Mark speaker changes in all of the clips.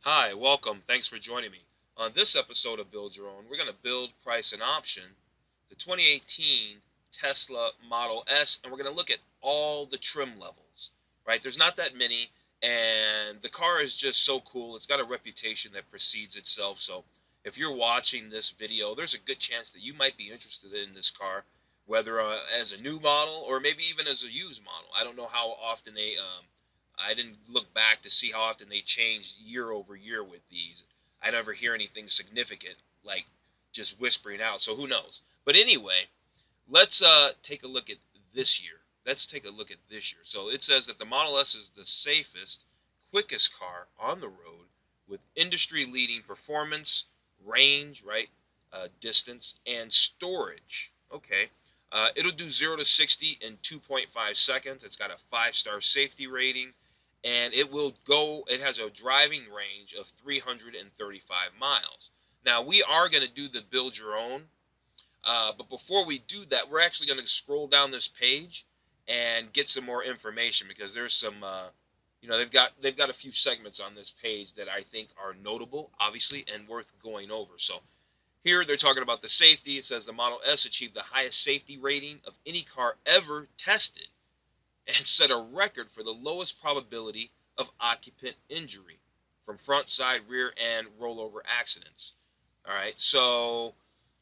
Speaker 1: Hi, welcome. Thanks for joining me. On this episode of Build Your Own, we're going to build, price, and option the 2018 Tesla Model S, and we're going to look at all the trim levels, right? There's not that many, and the car is just so cool. It's got a reputation that precedes itself. So if you're watching this video, there's a good chance that you might be interested in this car, whether as a new model or maybe even as a used model. I don't know how often I didn't look back to see how often they changed year over year with these. I never hear anything significant like just whispering out. So who knows? But anyway, let's take a look at this year. Let's take a look at this year. So it says that the Model S is the safest, quickest car on the road with industry-leading performance, range, right, distance, and storage. Okay. It'll do 0 to 60 in 2.5 seconds. It's got a 5-star safety rating, and it has a driving range of 335 miles. Now, we are going to do the build your own, but before we do that, we're actually going to scroll down this page and get some more information because there's some, they've got a few segments on this page that I think are notable, obviously, and worth going over. So here they're talking about the safety. It says the Model S achieved the highest safety rating of any car ever tested and set a record for the lowest probability of occupant injury from front, side, rear, and rollover accidents. All right, so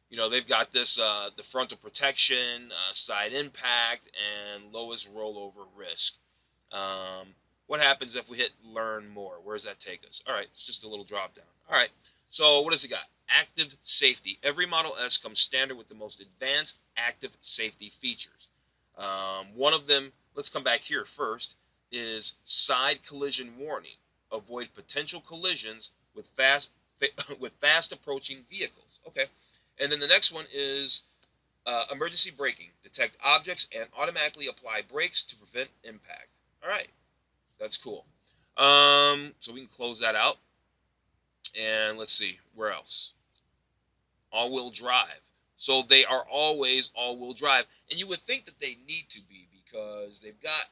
Speaker 1: they've got this the frontal protection, side impact, and lowest rollover risk. Um, what happens if we hit learn more? Where does that take us? All right, it's just a little drop down. All right, so what does it got? Active safety. Every Model S comes standard with the most advanced active safety features. One of them, let's come back here first, is side collision warning. Avoid potential collisions with with fast approaching vehicles. Okay, and then the next one is emergency braking. Detect objects and automatically apply brakes to prevent impact. All right, that's cool. So we can close that out, and let's see where else. All-wheel drive. So they are always all-wheel drive, and you would think that they need to be because they've got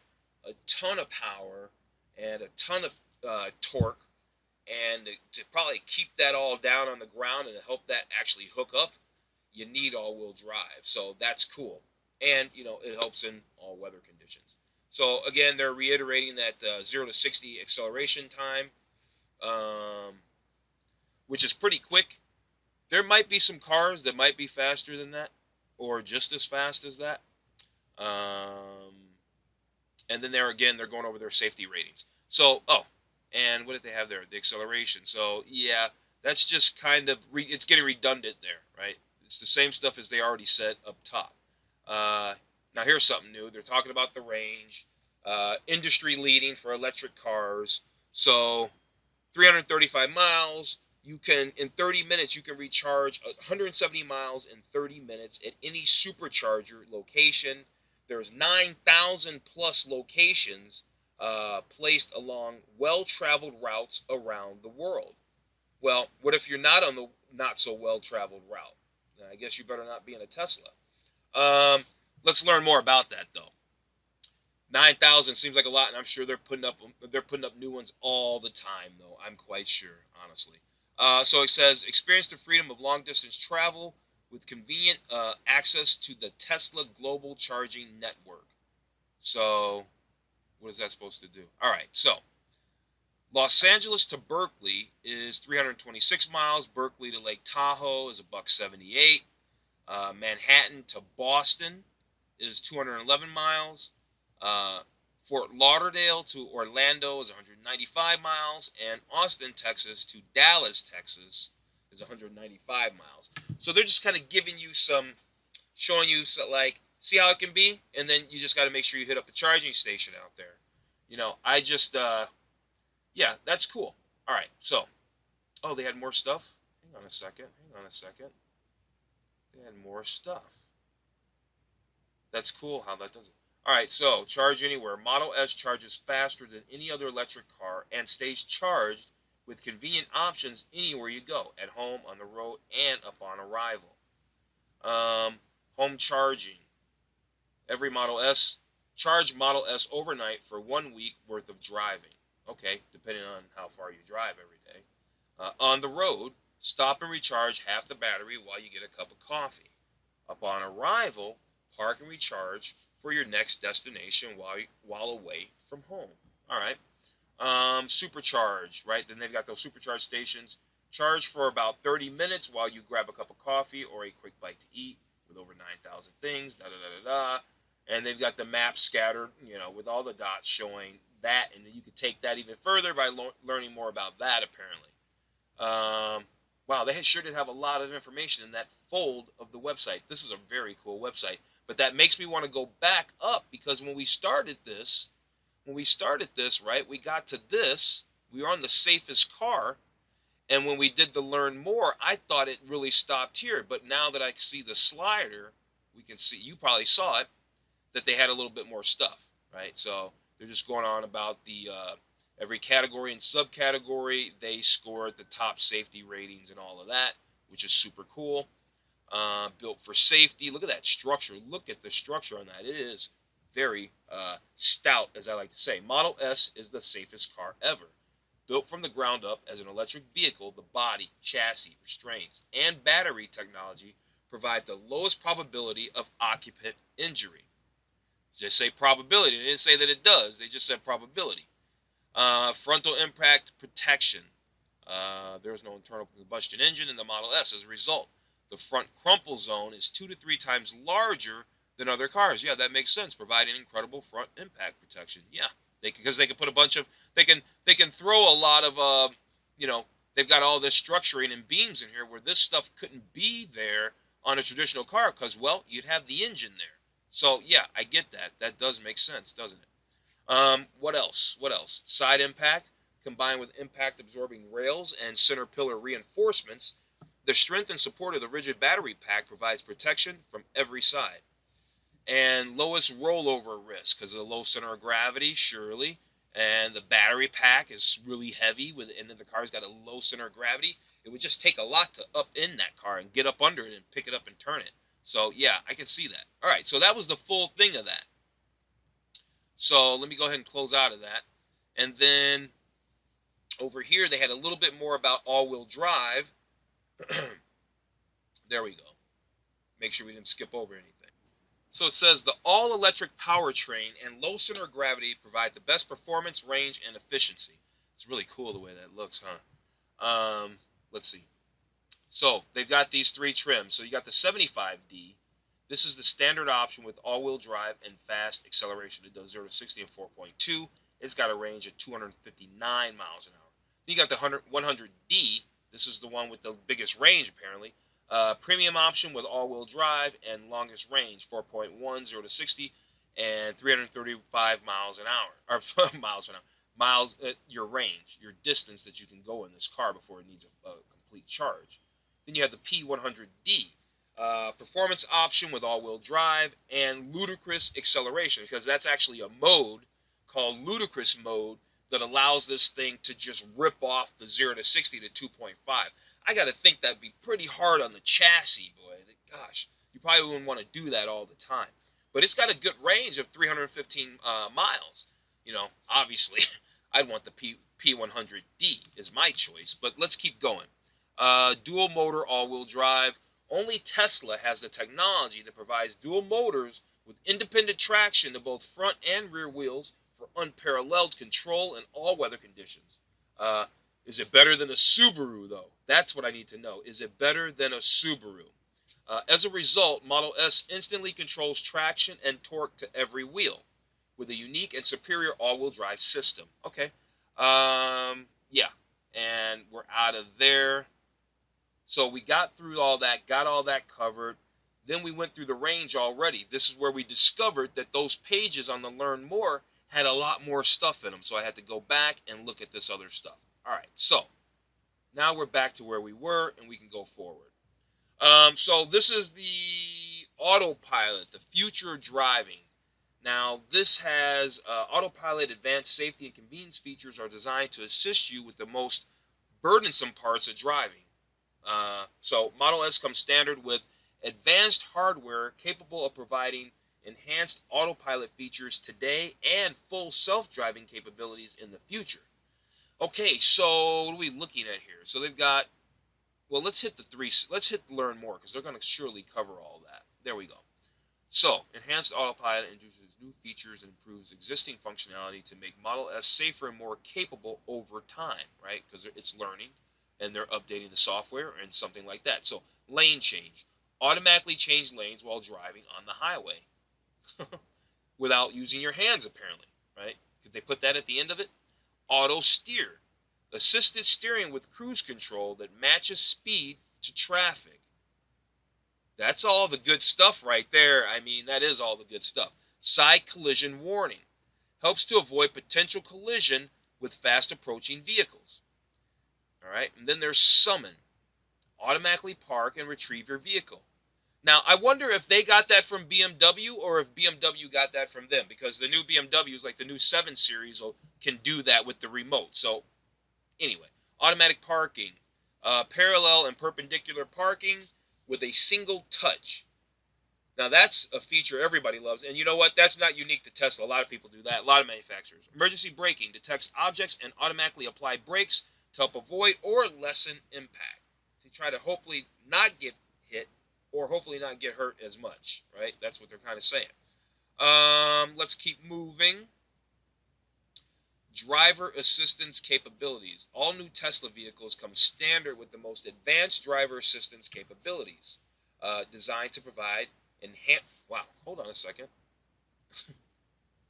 Speaker 1: a ton of power and a ton of torque, and to probably keep that all down on the ground and to help that actually hook up, you need all-wheel drive. So that's cool, and it helps in all weather conditions. So again, they're reiterating that 0 to 60 acceleration time, um, which is pretty quick. There might be some cars that might be faster than that, or just as fast as that. Um, and then they're going over their safety ratings. So, and what did they have there? The acceleration. So, yeah, that's just kind of it's getting redundant there, right? It's the same stuff as they already said up top. Now here's something new. They're talking about the range, industry leading for electric cars. So, 335 miles. You can, in 30 minutes, you can recharge 170 miles in 30 minutes at any supercharger location. There's 9,000 plus locations placed along well-traveled routes around the world. Well, what if you're not on the not so well-traveled route? I guess you better not be in a Tesla. Um, let's learn more about that, though. 9,000 seems like a lot, and I'm sure they're putting up new ones all the time, though. I'm quite sure, honestly. So it says experience the freedom of long distance travel with convenient access to the Tesla global charging network. So what is that supposed to do? All right, so Los Angeles to Berkeley is 326 miles. Berkeley to Lake Tahoe is a buck 78. Manhattan to Boston is 211 miles. Uh, Fort Lauderdale to Orlando is 195 miles, and Austin, Texas to Dallas, Texas is 195 miles. So they're just kind of showing you, so like, see how it can be, and then you just got to make sure you hit up the charging station out there. Yeah, that's cool. All right, so, they had more stuff. Hang on a second. They had more stuff. That's cool how that does it. All right, so charge anywhere. Model S charges faster than any other electric car and stays charged with convenient options anywhere you go, at home, on the road, and upon arrival. Home charging. Every Model S, charge Model S overnight for 1 week worth of driving. Okay, depending on how far you drive every day. On the road, stop and recharge half the battery while you get a cup of coffee. Upon arrival, park and recharge for your next destination while away from home. All right. Supercharge, right? Then they've got those supercharge stations. Charge for about 30 minutes while you grab a cup of coffee or a quick bite to eat with over 9,000 things, da da da da da. And they've got the map scattered, with all the dots showing that. And then you could take that even further by learning more about that, apparently. Wow, they sure did have a lot of information in that fold of the website. This is a very cool website. But that makes me want to go back up because when we started this, right, we got to this. We were on the safest car. And when we did the learn more, I thought it really stopped here. But now that I see the slider, we can see, you probably saw it, that they had a little bit more stuff, right? So they're just going on about the every category and subcategory. They scored the top safety ratings and all of that, which is super cool. Built for safety. Look at that structure. Look at the structure on that. It is very stout, as I like to say. Model S is the safest car ever. Built from the ground up as an electric vehicle, the body, chassis, restraints, and battery technology provide the lowest probability of occupant injury. Just say probability. They didn't say that it does. They just said probability. Frontal impact protection. There is no internal combustion engine in the Model S. As a result, the front crumple zone is 2 to 3 times larger than other cars. Yeah, that makes sense, providing incredible front impact protection. Yeah, because they can put a bunch of they can throw a lot of they've got all this structuring and beams in here where this stuff couldn't be there on a traditional car because, well, you'd have the engine there. So yeah, I get that. That does make sense, doesn't it? What else? Side impact combined with impact absorbing rails and center pillar reinforcements. The strength and support of the rigid battery pack provides protection from every side. And lowest rollover risk because of the low center of gravity, surely. And the battery pack is really heavy, and then the car's got a low center of gravity. It would just take a lot to up in that car and get up under it and pick it up and turn it. So yeah, I can see that. All right, so that was the full thing of that. So let me go ahead and close out of that. And then over here, they had a little bit more about all-wheel drive. There we go. Make sure we didn't skip over anything. So it says the all-electric powertrain and low center of gravity provide the best performance, range, and efficiency. It's really cool the way that looks, huh? Let's see. So they've got these 3 trims. So you got the 75D. This is the standard option with all-wheel drive and fast acceleration. It does 0 to 60 in 4.2. It's got a range of 259 miles an hour. Then you got the 100D. This is the one with the biggest range, apparently. Premium option with all-wheel drive and longest range, 4.1, 0 to 60, and 335 miles an hour. Or miles an hour. Miles, your range, your distance that you can go in this car before it needs a complete charge. Then you have the P100D. Performance option with all-wheel drive and ludicrous acceleration, because that's actually a mode called ludicrous mode that allows this thing to just rip off the 0 to 60 to 2.5. I got to think that'd be pretty hard on the chassis, boy. Gosh, you probably wouldn't want to do that all the time. But it's got a good range of 315 miles. Obviously, I'd want the P100D is my choice. But let's keep going. Dual motor all-wheel drive. Only Tesla has the technology that provides dual motors with independent traction to both front and rear wheels for unparalleled control in all weather conditions. Is it better than a Subaru, though? That's what I need to know. Is it better than a Subaru? As a result, Model S instantly controls traction and torque to every wheel with a unique and superior all-wheel drive system. Okay. Yeah. And we're out of there. So we got through all that, got all that covered. Then we went through the range already. This is where we discovered that those pages on the Learn More had a lot more stuff in them. So I had to go back and look at this other stuff. All right, so now we're back to where we were, and we can go forward. So this is the Autopilot, the future driving. Now, this has Autopilot advanced safety and convenience features are designed to assist you with the most burdensome parts of driving. So Model S comes standard with advanced hardware capable of providing enhanced autopilot features today and full self-driving capabilities in the future. Okay, so what are we looking at here? So they've got, well, let's hit learn more because they're going to surely cover all that. There we go. So, enhanced autopilot introduces new features and improves existing functionality to make Model S safer and more capable over time, right? Because it's learning and they're updating the software and something like that. So, lane change. Automatically change lanes while driving on the highway without using your hands, apparently, right? Did they put that at the end of it? Auto steer. Assisted steering with cruise control that matches speed to traffic. That's all the good stuff right there. I mean, that is all the good stuff. Side collision warning helps to avoid potential collision with fast approaching vehicles. All right, and then there's summon, automatically park and retrieve your vehicle. Now, I wonder if they got that from BMW or if BMW got that from them, because the new BMWs, like the new 7 Series, can do that with the remote. So, anyway, automatic parking, parallel and perpendicular parking with a single touch. Now, that's a feature everybody loves. And you know what? That's not unique to Tesla. A lot of people do that. A lot of manufacturers. Emergency braking detects objects and automatically apply brakes to help avoid or lessen impact. To try to hopefully not get hit or hopefully not get hurt as much, right? That's what they're kind of saying. Let's keep moving. Driver assistance capabilities. All new Tesla vehicles come standard with the most advanced driver assistance capabilities, designed to provide enhanced. Wow, hold on a second.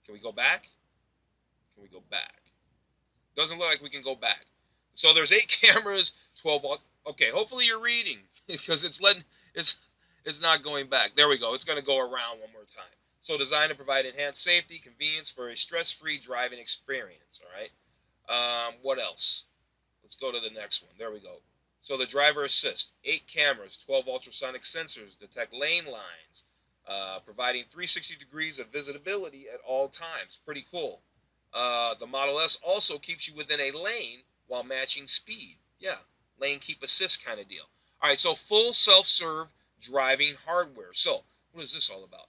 Speaker 1: Can we go back? Can we go back? Doesn't look like we can go back. So there's 8 cameras, 12. Okay, hopefully you're reading because it's not going back. There we go. It's going to go around one more time. So designed to provide enhanced safety, convenience for a stress-free driving experience. All right. What else? Let's go to the next one. There we go. So the driver assist, 8 cameras, 12 ultrasonic sensors detect lane lines, providing 360 degrees of visibility at all times. Pretty cool. The Model S also keeps you within a lane while matching speed. Yeah, lane keep assist kind of deal. All right, so full self-serve driving hardware. So what is this all about?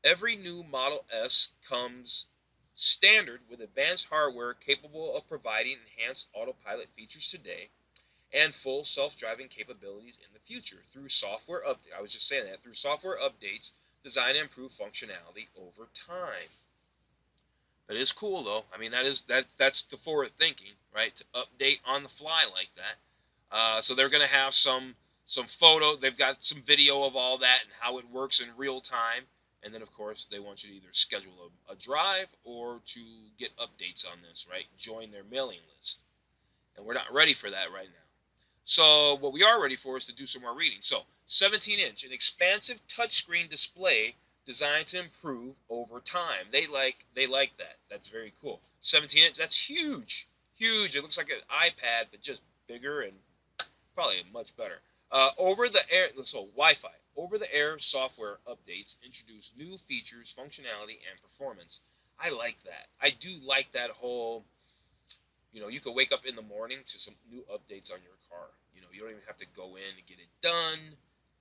Speaker 1: Every new Model S comes standard with advanced hardware capable of providing enhanced autopilot features today and full self-driving capabilities in the future through software update. I was just saying that through software updates designed to improve functionality over time. That is cool though. I mean, that's the forward thinking, right? To update on the fly like that. So they're going to have some photo. They've got some video of all that and how it works in real time. And then, of course, they want you to either schedule a drive or to get updates on this, right? Join their mailing list. And we're not ready for that right now. So what we are ready for is to do some more reading. So 17-inch, an expansive touchscreen display designed to improve over time. They like that. That's very cool. 17-inch, that's huge. Huge. It looks like an iPad, but just bigger and probably much better. Over-the-air, so Wi-Fi. Over-the-air software updates introduce new features, functionality, and performance. I like that. I do like that whole, you could wake up in the morning to some new updates on your car. You don't even have to go in and get it done.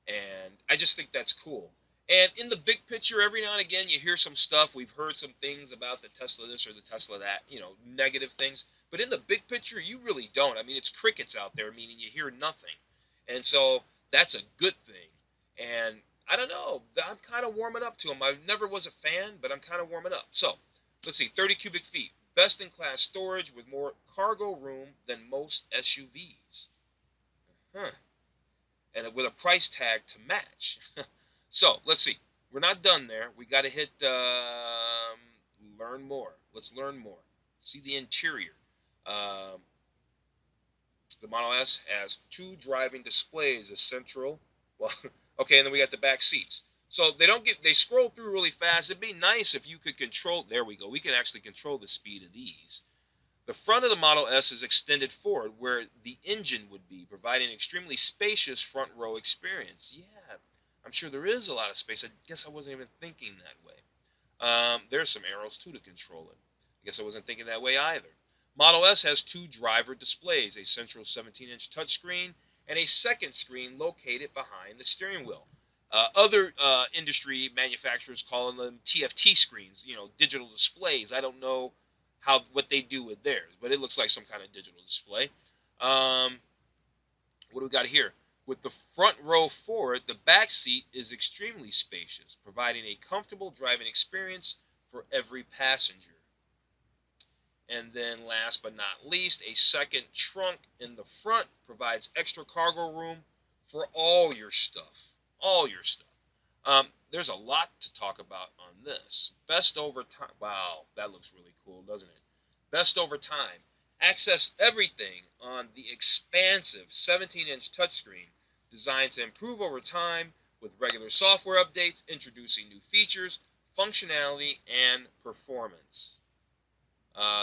Speaker 1: And I just think that's cool. And in the big picture, every now and again, you hear some stuff. We've heard some things about the Tesla this or the Tesla that, negative things. But in the big picture, you really don't. I mean, it's crickets out there, meaning you hear nothing. And so that's a good thing. And I don't know. I'm kind of warming up to them. I never was a fan, but I'm kind of warming up. So let's see. 30 cubic feet. Best-in-class storage with more cargo room than most SUVs. And with a price tag to match. So, let's see. We're not done there. We got to hit learn more. Let's learn more. See the interior. The Model S has 2 driving displays, a central. Well, okay, and then we got the back seats. So they scroll through really fast. It'd be nice if you could control. There we go. We can actually control the speed of these. The front of the Model S is extended forward where the engine would be, providing an extremely spacious front row experience. Yeah, I'm sure there is a lot of space. I guess I wasn't even thinking that way. There's some arrows too to control it. I guess I wasn't thinking that way either. Model S has 2 driver displays, a central 17-inch touchscreen and a second screen located behind the steering wheel. Other industry manufacturers call them TFT screens, digital displays. I don't know what they do with theirs, but it looks like some kind of digital display. What do we got here? With the front row forward, the back seat is extremely spacious, providing a comfortable driving experience for every passenger. And then last but not least, a second trunk in the front provides extra cargo room for all your stuff. All your stuff. There's a lot to talk about on this. Best over time. Wow, that looks really cool, doesn't it? Best over time. Access everything on the expansive 17-inch touchscreen designed to improve over time with regular software updates, introducing new features, functionality, and performance.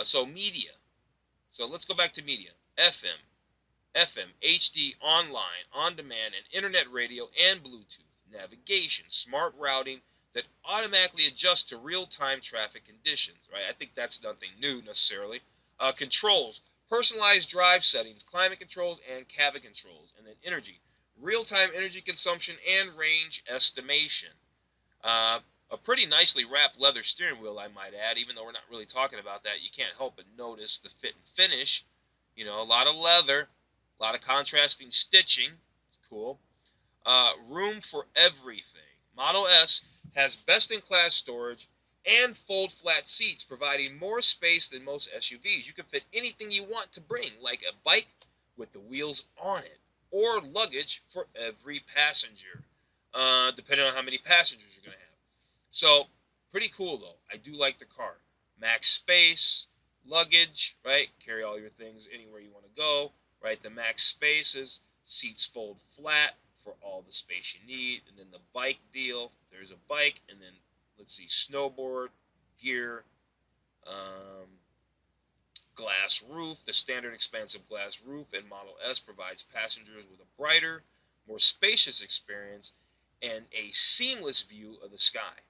Speaker 1: So media. So let's go back to media. FM, HD, online, on-demand, and internet radio and Bluetooth. Navigation, smart routing that automatically adjusts to real-time traffic conditions. Right? I think that's nothing new necessarily. Controls, personalized drive settings, climate controls, and cabin controls. And then energy, real-time energy consumption and range estimation. A pretty nicely wrapped leather steering wheel, I might add, even though we're not really talking about that. You can't help but notice the fit and finish. You know, a lot of leather, a lot of contrasting stitching. It's cool. Room for everything. Model S has best-in-class storage and fold-flat seats, providing more space than most SUVs. You can fit anything you want to bring, like a bike with the wheels on it, or luggage for every passenger, depending on how many passengers you're going to have. So, pretty cool, though. I do like the car. Max space, luggage, right? Carry all your things anywhere you want to go, right? The max space is seats fold flat for all the space you need. And then the bike deal, there's a bike, and then, let's see, snowboard, gear, glass roof. The standard expansive glass roof in Model S provides passengers with a brighter, more spacious experience and a seamless view of the sky.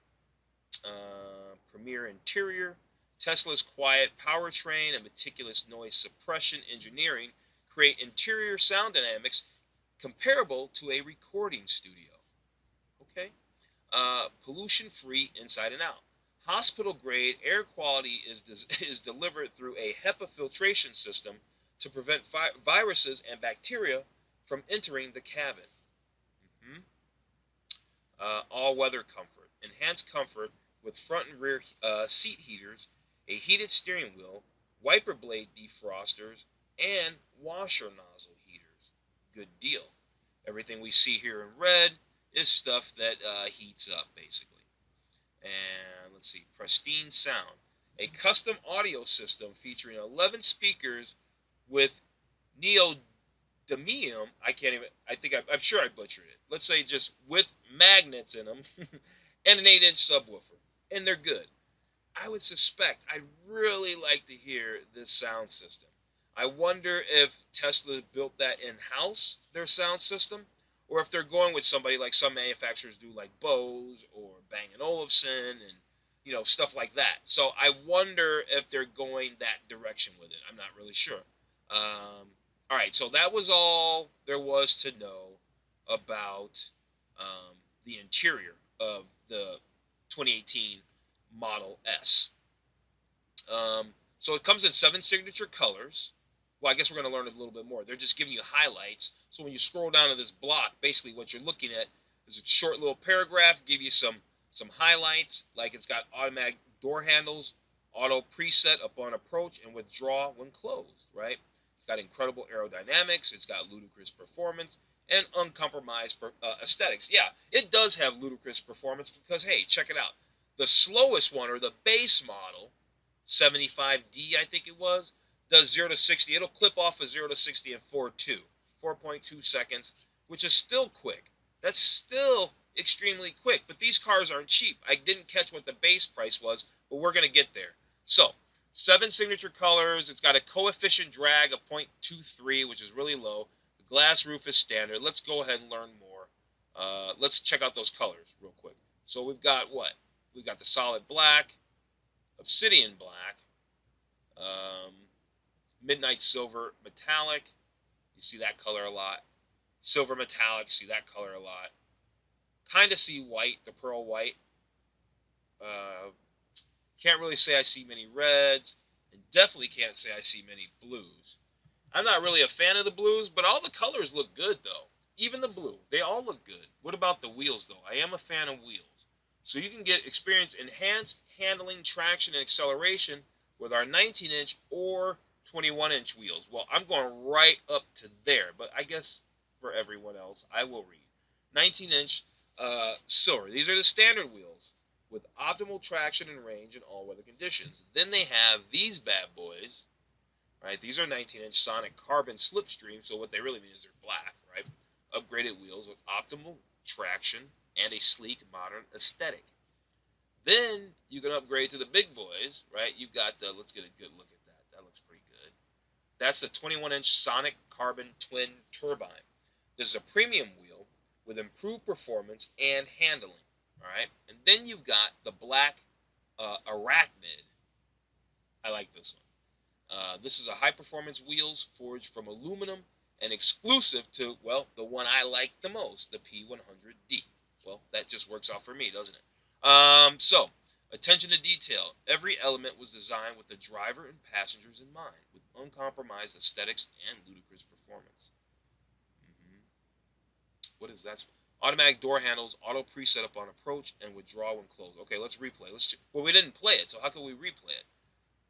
Speaker 1: Premier interior, Tesla's quiet powertrain and meticulous noise suppression engineering create interior sound dynamics comparable to a recording studio. Okay? Pollution-free inside and out. Hospital-grade air quality is delivered through a HEPA filtration system to prevent viruses and bacteria from entering the cabin. All-weather comfort. Enhanced comfort with front and rear seat heaters, a heated steering wheel, wiper blade defrosters, and washer nozzle heaters. Good deal. Everything we see here in red is stuff that heats up, basically. And let's see, pristine sound. A custom audio system featuring 11 speakers with neodymium. I'm sure I butchered it. Let's say just with magnets in them and an 8-inch subwoofer. And they're good. I would suspect I'd really like to hear this sound system. I wonder if Tesla built that in-house, their sound system, or if they're going with somebody like some manufacturers do, like Bose or Bang & Olufsen and, stuff like that. So I wonder if they're going that direction with it. I'm not really sure. All right, so that was all there was to know about the interior of the 2018 Model S. So it comes in 7 signature colors. Well, I guess we're going to learn a little bit more. They're just giving you highlights. So when you scroll down to this block, basically what you're looking at is a short little paragraph, give you some highlights, like it's got automatic door handles, auto preset upon approach, and withdraw when closed, right? It's got incredible aerodynamics, it's got ludicrous performance, and uncompromised aesthetics. Yeah, it does have ludicrous performance because, hey, check it out. The slowest one, or the base model, 75D I think it was, does 0 to 60. It'll clip off of 0 to 60 in 4.2 seconds, which is still quick. That's still extremely quick, but these cars aren't cheap. I didn't catch what the base price was, but we're going to get there. So, 7 signature colors. It's got a coefficient drag of 0.23, which is really low. The glass roof is standard. Let's go ahead and learn more. Let's check out those colors real quick. So we've got what? We've got the solid black, obsidian black, midnight silver metallic. You see that color a lot. Silver metallic, see that color a lot. Kind of see white, the pearl white. Can't really say I see many reds. And definitely can't say I see many blues. I'm not really a fan of the blues, but all the colors look good though. Even the blue, they all look good. What about the wheels though? I am a fan of wheels. So you can get experience enhanced handling, traction, and acceleration with our 19-inch or 21-inch wheels. Well, I'm going right up to there, but I guess for everyone else, I will read 19-inch silver. These are the standard wheels with optimal traction and range in all weather conditions. Then they have these bad boys, right? These are 19-inch Sonic carbon slipstream, so what they really mean is they're black, right? Upgraded wheels with optimal traction and a sleek, modern aesthetic. Then you can upgrade to the big boys, right? You've got the, let's get a good look at that. That looks pretty good. That's the 21-inch Sonic carbon twin turbine. This is a premium wheel with improved performance and handling, all right? And then you've got the black Arachnid. I like this one. This is a high-performance wheels forged from aluminum and exclusive to, well, the one I like the most, the P100D. Well, that just works out for me, doesn't it? So, attention to detail. Every element was designed with the driver and passengers in mind, with uncompromised aesthetics and ludicrous performance. What is that? Automatic door handles, auto preset up on approach, and withdraw when closed. Okay, let's replay. Well, we didn't play it, so how can we replay it?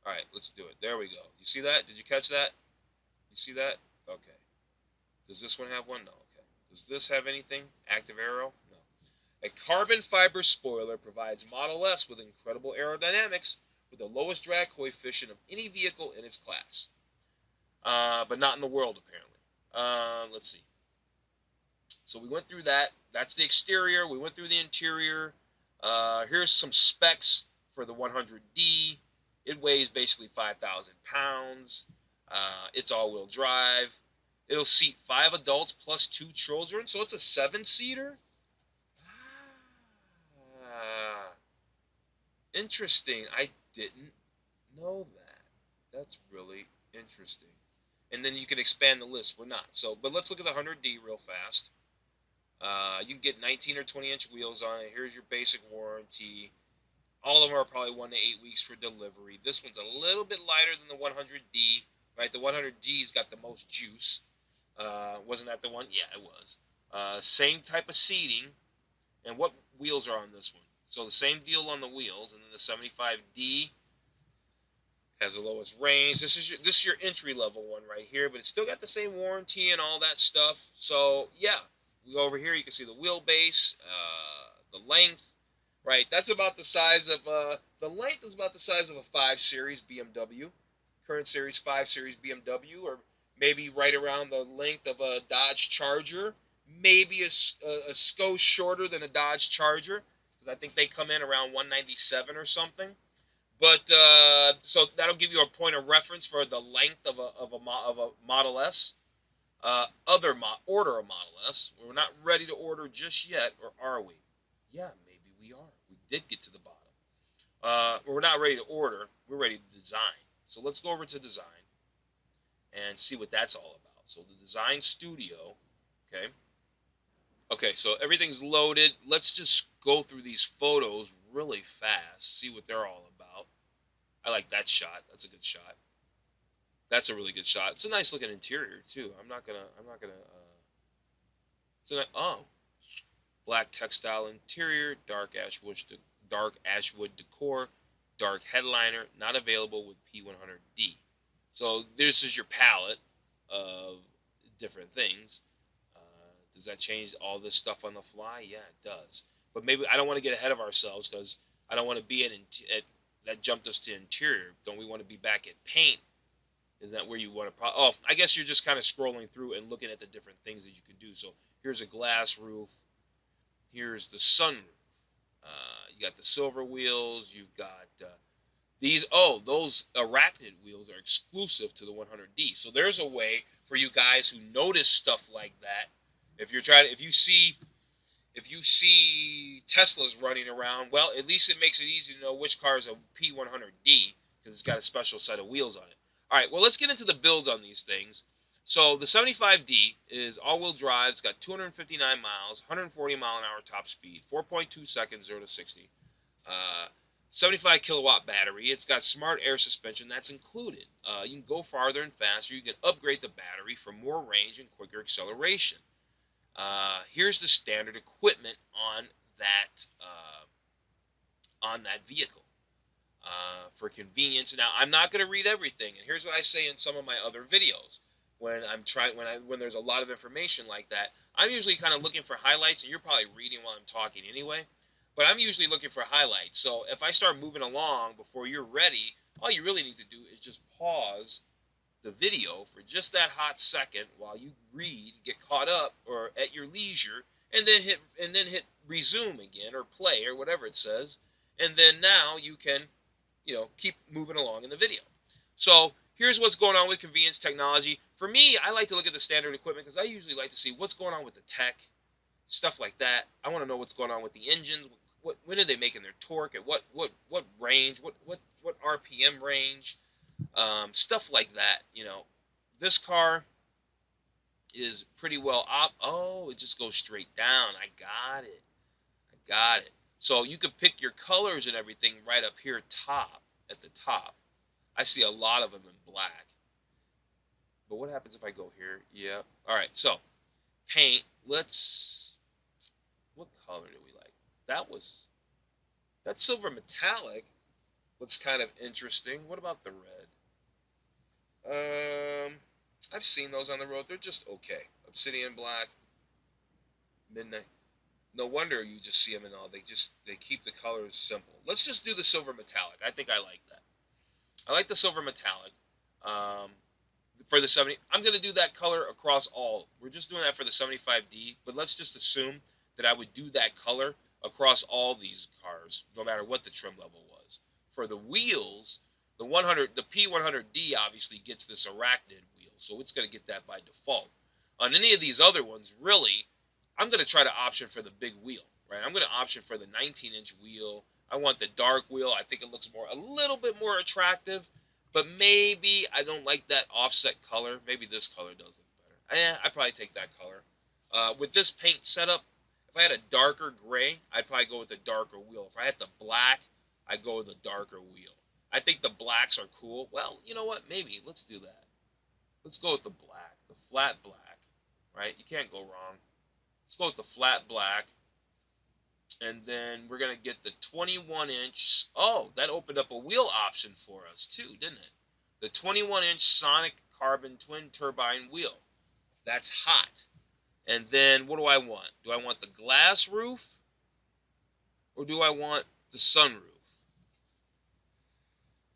Speaker 1: All right, let's do it. There we go. You see that? Did you catch that? You see that? Okay. Does this one have one? No. Okay. Does this have anything? Active arrow? No. A carbon fiber spoiler provides Model S with incredible aerodynamics with the lowest drag coefficient of any vehicle in its class. But not in the world, apparently. Let's see. So we went through that. That's the exterior. We went through the interior. Here's some specs for the 100D. It weighs basically 5,000 pounds. It's all-wheel drive. It'll seat 5 adults plus 2 children, so it's a 7-seater. Interesting. I didn't know that. That's really interesting. And then you can expand the list. We're not. So, but let's look at the 100D real fast. You can get 19 or 20-inch wheels on it. Here's your basic warranty. All of them are probably 1 to 8 weeks for delivery. This one's a little bit lighter than the 100D, right? The 100D's got the most juice. Wasn't that the one? Yeah, it was. Same type of seating. And what wheels are on this one? So the same deal on the wheels. And then the 75D has the lowest range. This is your entry-level one right here. But it's still got the same warranty and all that stuff. So, yeah. We go over here. You can see the wheelbase, the length. Right, that's about the size of, the length is about the size of a 5 Series BMW, current Series 5 Series BMW, or maybe right around the length of a Dodge Charger, maybe a skosh shorter than a Dodge Charger, because I think they come in around 197 or something. But, so that'll give you a point of reference for the length of a Model S. Order a Model S. We're not ready to order just yet, or are we? Yeah, maybe we are. We did get to the bottom. We're not ready to order. We're ready to design. So let's go over to design and see what that's all about. So the design studio, okay. Okay, so everything's loaded. Let's just go through these photos really fast, see what they're all about. I like that shot. That's a good shot. That's a really good shot. It's a nice looking interior too. Black textile interior, dark ashwood decor, dark headliner, not available with P100D. So this is your palette of different things. Does that change all this stuff on the fly? Yeah, it does. But maybe I don't want to get ahead of ourselves because I don't want to be that jumped us to interior. Don't we want to be back at paint? Is that where you want to? I guess you're just kind of scrolling through and looking at the different things that you can do. So here's a glass roof. Here's the sunroof. You got the silver wheels. You've got these. Those Arachnid wheels are exclusive to the 100D. So there's a way for you guys who notice stuff like that. If you see Teslas running around, well, at least it makes it easy to know which car is a P100D because it's got a special set of wheels on it. All right, well, let's get into the builds on these things. So the 75D is all-wheel drive. It's got 259 miles, 140 mile an hour top speed, 4.2 seconds, 0 to 60. 75 kilowatt battery. It's got smart air suspension that's included. You can go farther and faster. You can upgrade the battery for more range and quicker acceleration. Here's the standard equipment on that vehicle for convenience. Now, I'm not going to read everything, and here's what I say in some of my other videos when there's a lot of information like that. I'm usually kind of looking for highlights, and you're probably reading while I'm talking anyway. But I'm usually looking for highlights. So if I start moving along before you're ready, all you really need to do is just pause the video for just that hot second while you read, get caught up, or at your leisure, and then hit resume again or play or whatever it says, and then now you can, keep moving along in the video. So here's what's going on with convenience technology. For me, I like to look at the standard equipment because I usually like to see what's going on with the tech, stuff like that. I want to know what's going on with the engines. When are they making their torque? At what range? What RPM range? Stuff like that. This car is pretty well up. Oh, it just goes straight down. I got it. So you can pick your colors and everything right up here at the top. I see a lot of them in black. But what happens if I go here? Yeah. All right. So paint. What color do we like? That silver metallic looks kind of interesting. What about the red? I've seen those on the road. They're just okay. Obsidian black, midnight. No wonder you just see them in all. They keep the colors simple. Let's just do the silver metallic. I think I like that. I like the silver metallic. For the 70, I'm going to do that color across all. We're just doing that for the 75D, but let's just assume that I would do that color across all these cars, no matter what the trim level was. For the wheels, the P100D obviously gets this arachnid wheel, so it's going to get that by default. On any of these other ones, really, I'm going to try to option for the big wheel, right? I'm going to option for the 19-inch wheel. I want the dark wheel. I think it looks a little bit more attractive, but maybe I don't like that offset color. Maybe this color does look better. I'd probably take that color. With this paint setup, if I had a darker gray, I'd probably go with the darker wheel. If I had the black, I'd go with the darker wheel. I think the blacks are cool. Well, you know what? Maybe. Let's do that. Let's go with the black, the flat black, right? You can't go wrong. Let's go with the flat black. And then we're going to get the 21-inch. Oh, that opened up a wheel option for us too, didn't it? The 21-inch Sonic Carbon Twin Turbine wheel. That's hot. And then what do I want? Do I want the glass roof? Or do I want the sunroof?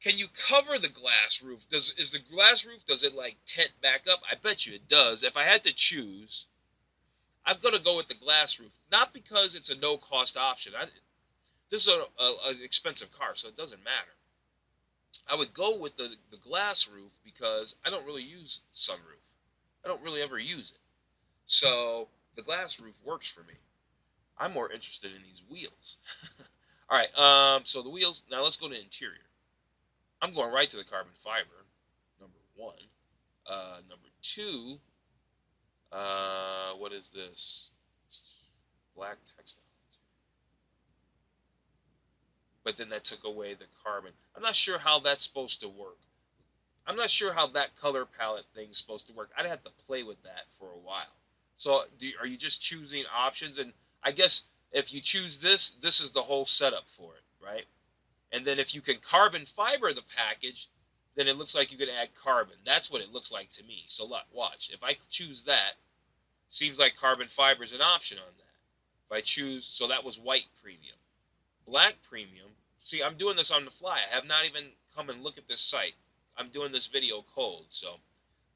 Speaker 1: Can you cover the glass roof? Does it like tent back up? I bet you it does. If I had to choose, I'm going to go with the glass roof. Not because it's a no-cost option. This is an expensive car, so it doesn't matter. I would go with the glass roof because I don't really use sunroof. I don't really ever use it. So the glass roof works for me. I'm more interested in these wheels. All right, so the wheels. Now let's go to interior. I'm going right to the carbon fiber, number one. Number two, what is this? Black textiles. But then that took away the carbon. I'm not sure how that's supposed to work. I'm not sure how that color palette thing's supposed to work. I'd have to play with that for a while. So are you just choosing options? And I guess if you choose this, this is the whole setup for it, right? And then if you can carbon fiber the package, then it looks like you could add carbon. That's what it looks like to me. So watch. If I choose that, seems like carbon fiber is an option on that. If I choose, so that was white premium. Black premium. See, I'm doing this on the fly. I have not even come and look at this site. I'm doing this video cold, so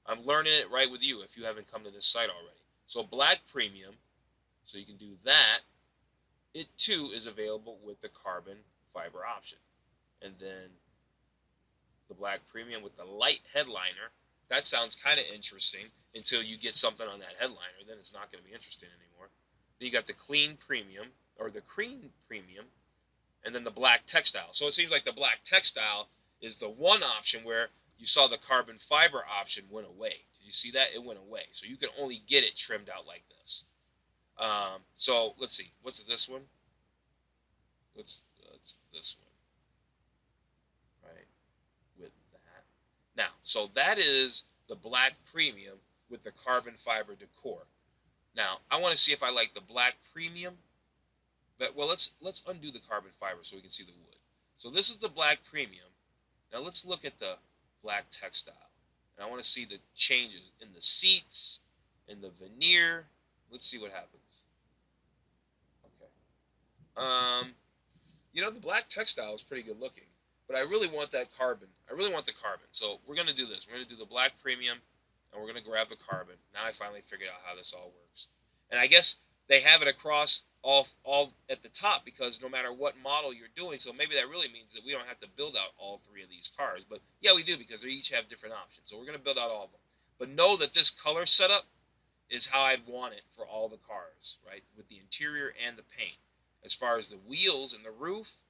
Speaker 1: I'm learning it right with you if you haven't come to this site already. So black premium, so you can do that. It too is available with the carbon fiber option. And then the black premium with the light headliner. That sounds kind of interesting until you get something on that headliner. Then it's not going to be interesting anymore. Then you got the clean premium, or the cream premium, and then the black textile. So it seems like the black textile is the one option where you saw the carbon fiber option went away. Did you see that? It went away. So you can only get it trimmed out like this. So let's see. What's this one? What's this one? Now, so that is the black premium with the carbon fiber decor. Now, I want to see if I like the black premium. But well, let's undo the carbon fiber so we can see the wood. So this is the black premium. Now let's look at the black textile. And I want to see the changes in the seats, in the veneer. Let's see what happens. Okay. The black textile is pretty good looking, but I really want that carbon. I really want the carbon. So we're going to do this. We're going to do the black premium, and we're going to grab the carbon. Now I finally figured out how this all works. And I guess they have it across all at the top because no matter what model you're doing, so maybe that really means that we don't have to build out all three of these cars. But yeah, we do because they each have different options. So we're going to build out all of them. But know that this color setup is how I'd want it for all the cars, right? With the interior and the paint. As far as the wheels and the roof,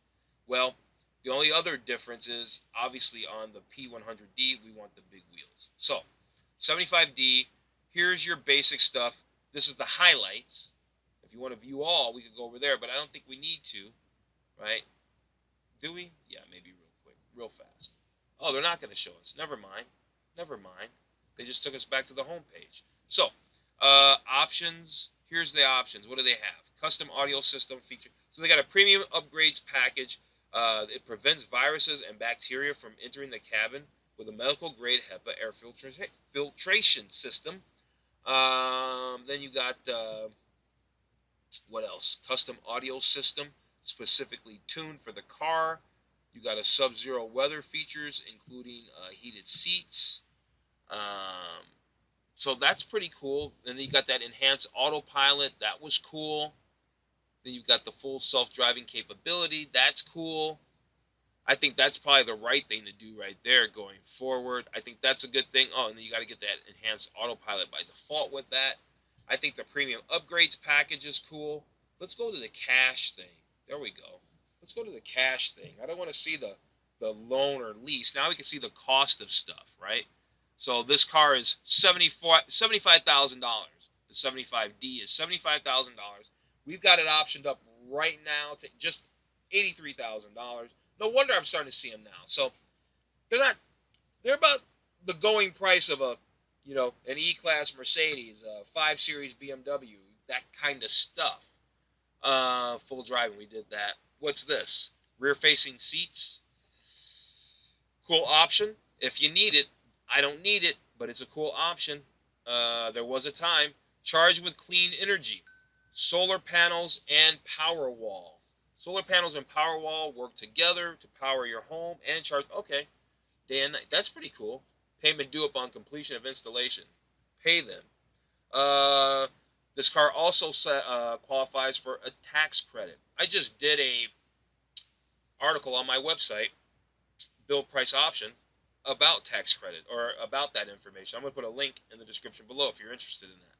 Speaker 1: well, the only other difference is obviously on the P100D, we want the big wheels. So 75D, here's your basic stuff. This is the highlights. If you want to view all, we could go over there, but I don't think we need to, right? Do we? Yeah, maybe real quick, real fast. Oh, they're not going to show us. Never mind. Never mind. They just took us back to the home page. So, options. Here's the options. What do they have? Custom audio system feature. So they got a premium upgrades package. It prevents viruses and bacteria from entering the cabin with a medical-grade HEPA air filtration system. Then you got, what else? Custom audio system, specifically tuned for the car. You got a sub-zero weather features, including heated seats. So that's pretty cool. And then you got that enhanced autopilot. That was cool. Then you've got the full self-driving capability. That's cool. I think that's probably the right thing to do right there going forward. I think that's a good thing. Oh, and then you got to get that enhanced autopilot by default with that. I think the premium upgrades package is cool. Let's go to the cash thing. There we go. Let's go to the cash thing. I don't want to see the loan or lease. Now we can see the cost of stuff, right? So this car is $75,000. The 75D is $75,000. We've got it optioned up right now to just $83,000. No wonder I'm starting to see them now. So they're about the going price of an E-Class Mercedes, a 5 Series BMW, that kind of stuff. Full driving, we did that. What's this? Rear-facing seats. Cool option. If you need it, I don't need it, but it's a cool option. There was a time. Charged with clean energy. Solar panels and power wall. Solar panels and power wall work together to power your home and charge. Okay, day and night. That's pretty cool. Payment due upon completion of installation. Pay them. This car also qualifies for a tax credit. I just did a article on my website, Build Price Option, about tax credit or about that information. I'm going to put a link in the description below if you're interested in that.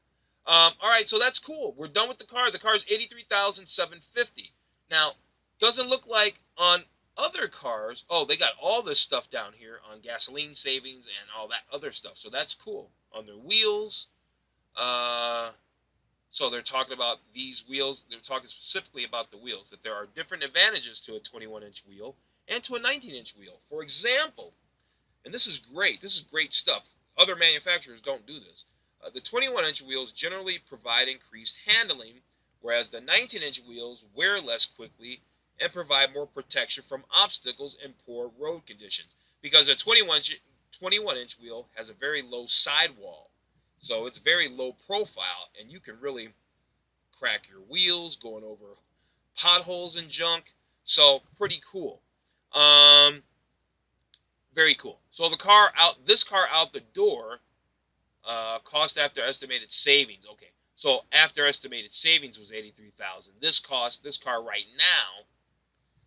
Speaker 1: All right, so that's cool. We're done with the car. The car is $83,750. Now, doesn't look like on other cars. Oh, they got all this stuff down here on gasoline savings and all that other stuff. So that's cool. On their wheels. So they're talking about these wheels. They're talking specifically about the wheels, that there are different advantages to a 21-inch wheel and to a 19-inch wheel. For example, and this is great. This is great stuff. Other manufacturers don't do this. The 21-inch wheels generally provide increased handling, whereas the 19-inch wheels wear less quickly and provide more protection from obstacles and poor road conditions. Because a 21-inch wheel has a very low sidewall, so it's very low profile, and you can really crack your wheels going over potholes and junk. So pretty cool. Very cool. So this car out the door, cost after estimated savings. Okay, so after estimated savings was $83,000. This car right now,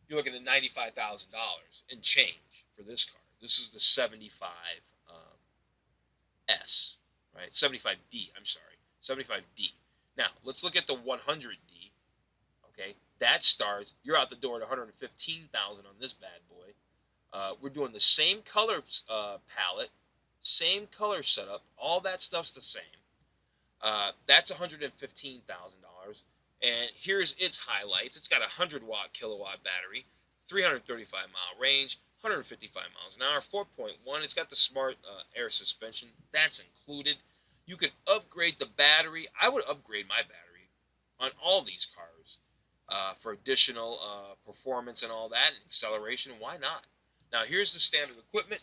Speaker 1: you're looking at $95,000 in change for this car. This is the 75 S, right? 75D. I'm sorry, 75D. Now let's look at the 100D. Okay, that starts. You're out the door at $115,000 on this bad boy. We're doing the same color palette. Same color setup, all that stuff's the same. That's $115,000. And here's its highlights. It's got a 100-watt kilowatt battery, 335-mile range, 155 miles an hour, 4.1. It's got the smart air suspension. That's included. You can upgrade the battery. I would upgrade my battery on all these cars for additional performance and all that, and acceleration. Why not? Now, here's the standard equipment.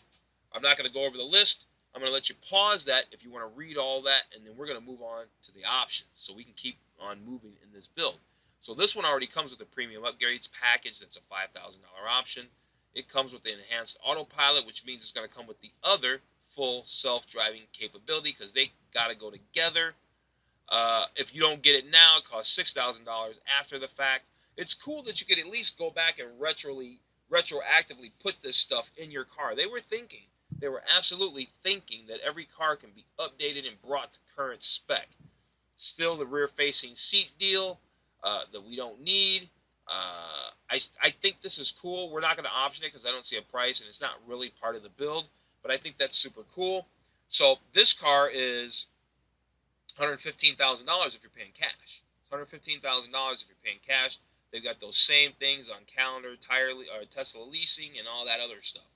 Speaker 1: I'm not going to go over the list. I'm going to let you pause that if you want to read all that, and then we're going to move on to the options so we can keep on moving in this build. So this one already comes with a premium upgrades package. That's a $5,000 option. It comes with the enhanced autopilot, which means it's going to come with the other full self-driving capability because they got to go together. If you don't get it now, it costs $6,000 after the fact. It's cool that you could at least go back and retroactively put this stuff in your car. They were absolutely thinking that every car can be updated and brought to current spec. Still the rear-facing seat deal that we don't need. I think this is cool. We're not going to option it because I don't see a price, and it's not really part of the build, but I think that's super cool. So this car is $115,000 if you're paying cash. It's $115,000 if you're paying cash. They've got those same things on calendar, Tesla leasing, and all that other stuff.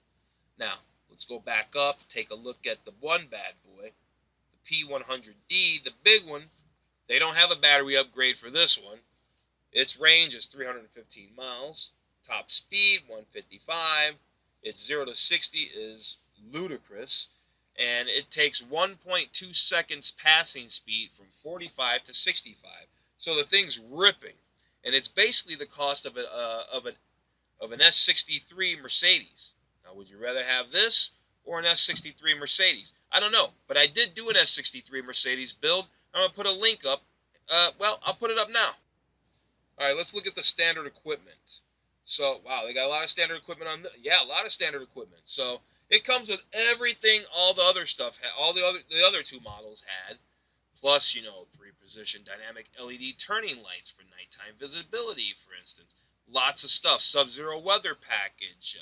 Speaker 1: Now, let's go back up, take a look at the one bad boy, the P100D, the big one. They don't have a battery upgrade for this one. Its range is 315 miles. Top speed, 155. Its 0 to 60 is ludicrous. And it takes 1.2 seconds passing speed from 45 to 65. So the thing's ripping. And it's basically the cost of an S63 Mercedes. Now, would you rather have this or an S63 Mercedes? I don't know, but I did do an S63 Mercedes build. I'm going to put a link up. Well, I'll put it up now. All right, let's look at the standard equipment. So, wow, they got a lot of standard equipment on yeah, a lot of standard equipment. So, it comes with everything all the other stuff had, all the other two models had. Plus, 3-position dynamic LED turning lights for nighttime visibility, for instance. Lots of stuff. Sub-Zero weather package.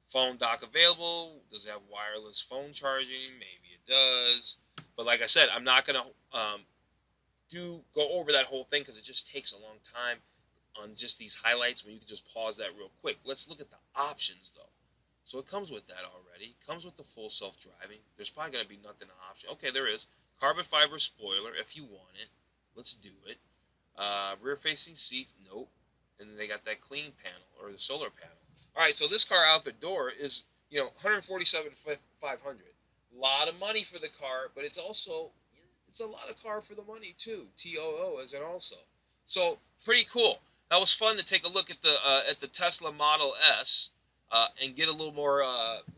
Speaker 1: Phone dock available. Does it have wireless phone charging? Maybe it does. But like I said, I'm not going to go over that whole thing because it just takes a long time on just these highlights when you can just pause that real quick. Let's look at the options, though. So it comes with that already. It comes with the full self-driving. There's probably going to be nothing option. Okay, there is. Carbon fiber spoiler if you want it. Let's do it. Rear-facing seats, nope. And then they got that clean panel or the solar panel. All right, so this car out the door is, $147,500. A lot of money for the car, but it's also, it's a lot of car for the money too. TOO as an also. So pretty cool. That was fun to take a look at the Tesla Model S and get a little more,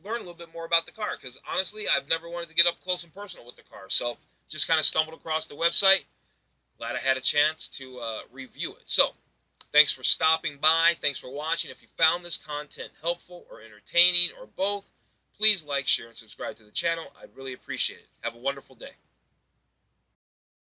Speaker 1: learn a little bit more about the car. Because honestly, I've never wanted to get up close and personal with the car. So just kind of stumbled across the website. Glad I had a chance to review it. So thanks for stopping by. Thanks for watching. If you found this content helpful or entertaining or both, please like, share, and subscribe to the channel. I'd really appreciate it. Have a wonderful day.